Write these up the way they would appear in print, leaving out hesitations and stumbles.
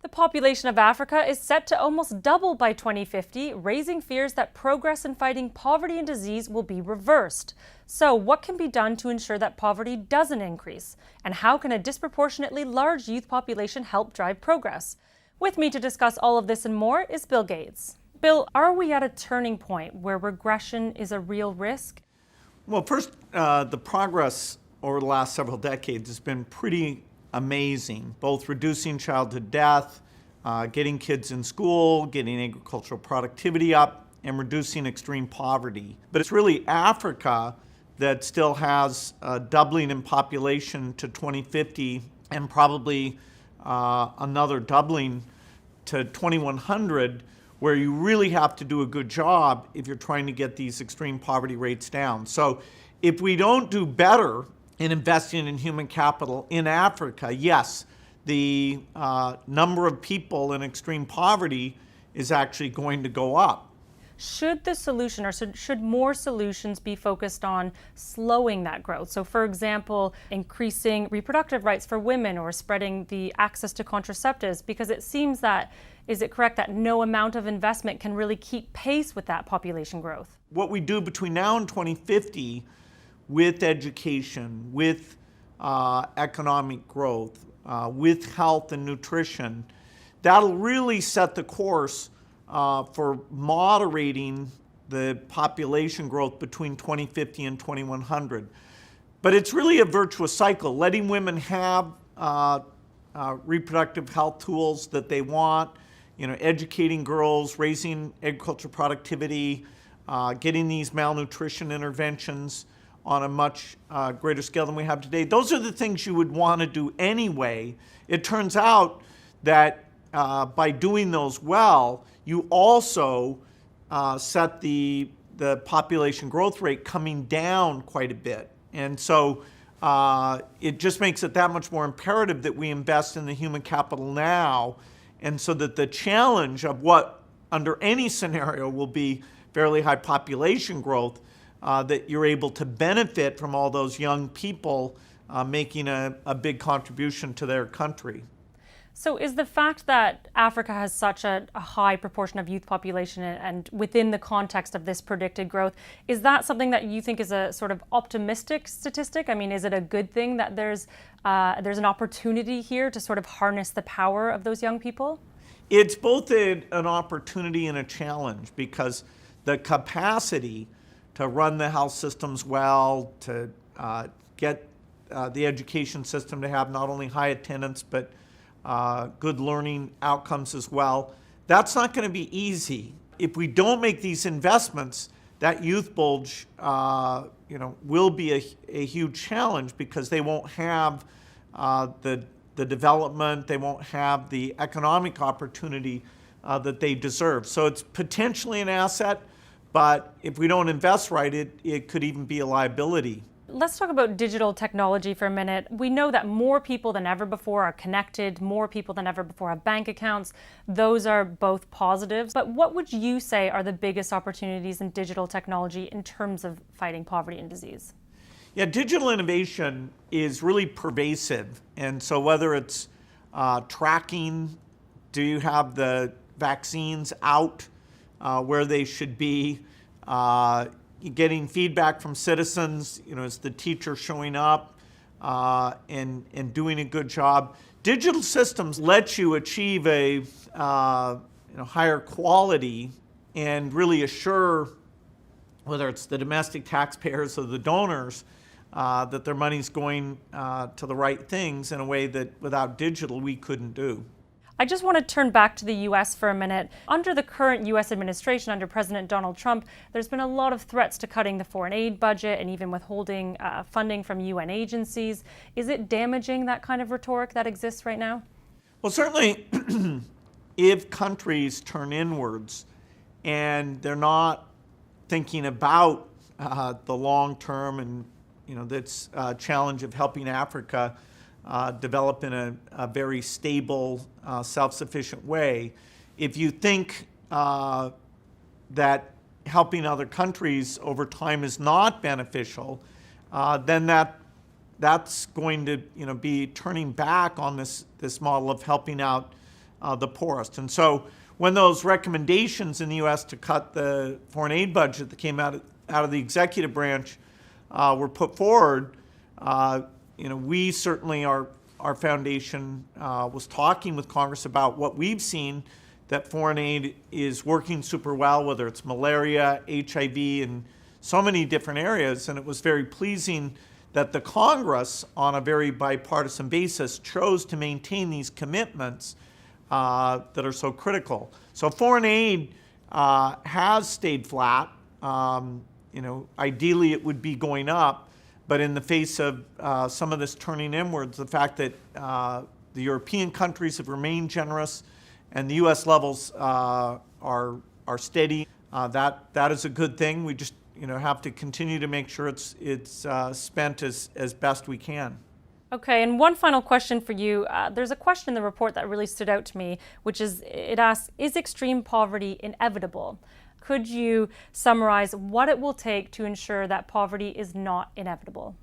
The population of Africa is set to almost double by 2050, raising fears that progress in fighting poverty and disease will be reversed. So, what can be done to ensure that poverty doesn't increase? And how can a disproportionately large youth population help drive progress? With me to discuss all of this and more is Bill Gates. Bill, are we at a turning point where regression is a real risk? Well, first, the progress over the last several decades has been pretty amazing, both reducing childhood death, getting kids in school, getting agricultural productivity up, and reducing extreme poverty. But it's really Africa that still has a doubling in population to 2050 and probably another doubling to 2100, where you really have to do a good job if you're trying to get these extreme poverty rates down. So if we don't do better in investing in human capital in Africa, yes, the number of people in extreme poverty is actually going to go up. Should the solution, or should more solutions be focused on slowing that growth? So, for example, increasing reproductive rights for women or spreading the access to contraceptives, because it seems that, is it correct that no amount of investment can really keep pace with that population growth? What we do between now and 2050 with education, with economic growth, with health and nutrition, that'll really set the course for moderating the population growth between 2050 and 2100. But it's really a virtuous cycle, letting women have reproductive health tools that they want, educating girls, raising agricultural productivity, getting these malnutrition interventions on a much greater scale than we have today. Those are the things you would want to do anyway. It turns out that by doing those well, you also set the population growth rate coming down quite a bit. And so it just makes it that much more imperative that we invest in the human capital now, and so that the challenge of what under any scenario will be fairly high population growth, that you're able to benefit from all those young people making a big contribution to their country. So is the fact that Africa has such a high proportion of youth population and within the context of this predicted growth, is that something that you think is a sort of optimistic statistic? I mean, is it a good thing that there's an opportunity here to sort of harness the power of those young people? It's both an opportunity and a challenge, because the capacity to run the health systems well, to get the education system to have not only high attendance but good learning outcomes as well, that's not going to be easy. If we don't make these investments, that youth bulge will be a huge challenge, because they won't have the development, they won't have the economic opportunity that they deserve. So it's potentially an asset, but if we don't invest right, it could even be a liability. Let's talk about digital technology for a minute. We know that more people than ever before are connected, more people than ever before have bank accounts. Those are both positives. But what would you say are the biggest opportunities in digital technology in terms of fighting poverty and disease? Yeah, digital innovation is really pervasive. And so whether it's tracking, do you have the vaccines out where they should be, getting feedback from citizens, is the teacher showing up and doing a good job. Digital systems let you achieve a higher quality and really assure, whether it's the domestic taxpayers or the donors, that their money's going to the right things in a way that without digital we couldn't do. I just want to turn back to the U.S. for a minute. Under the current U.S. administration, under President Donald Trump, there's been a lot of threats to cutting the foreign aid budget and even withholding funding from UN agencies. Is it damaging, that kind of rhetoric that exists right now? Well, certainly, if countries turn inwards and they're not thinking about the long term and this challenge of helping Africa develop in a very stable, self-sufficient way. If you think that helping other countries over time is not beneficial, then that's going to be turning back on this model of helping out the poorest. And so when those recommendations in the U.S. to cut the foreign aid budget that came out of the executive branch were put forward, we certainly, our foundation was talking with Congress about what we've seen, that foreign aid is working super well, whether it's malaria, HIV, and so many different areas. And it was very pleasing that the Congress, on a very bipartisan basis, chose to maintain these commitments that are so critical. So foreign aid has stayed flat. Ideally it would be going up, but in the face of some of this turning inwards, the fact that the European countries have remained generous and the U.S. levels are steady, that is a good thing. We just have to continue to make sure it's spent as best we can. Okay, and one final question for you. There's a question in the report that really stood out to me, which is, it asks, is extreme poverty inevitable? Could you summarize what it will take to ensure that poverty is not inevitable?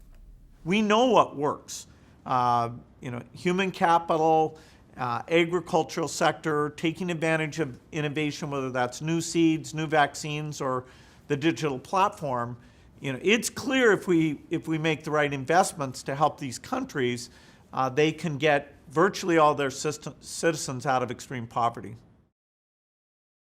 We know what works. Human capital, agricultural sector, taking advantage of innovation, whether that's new seeds, new vaccines, or the digital platform. It's clear if we make the right investments to help these countries, they can get virtually all their citizens out of extreme poverty.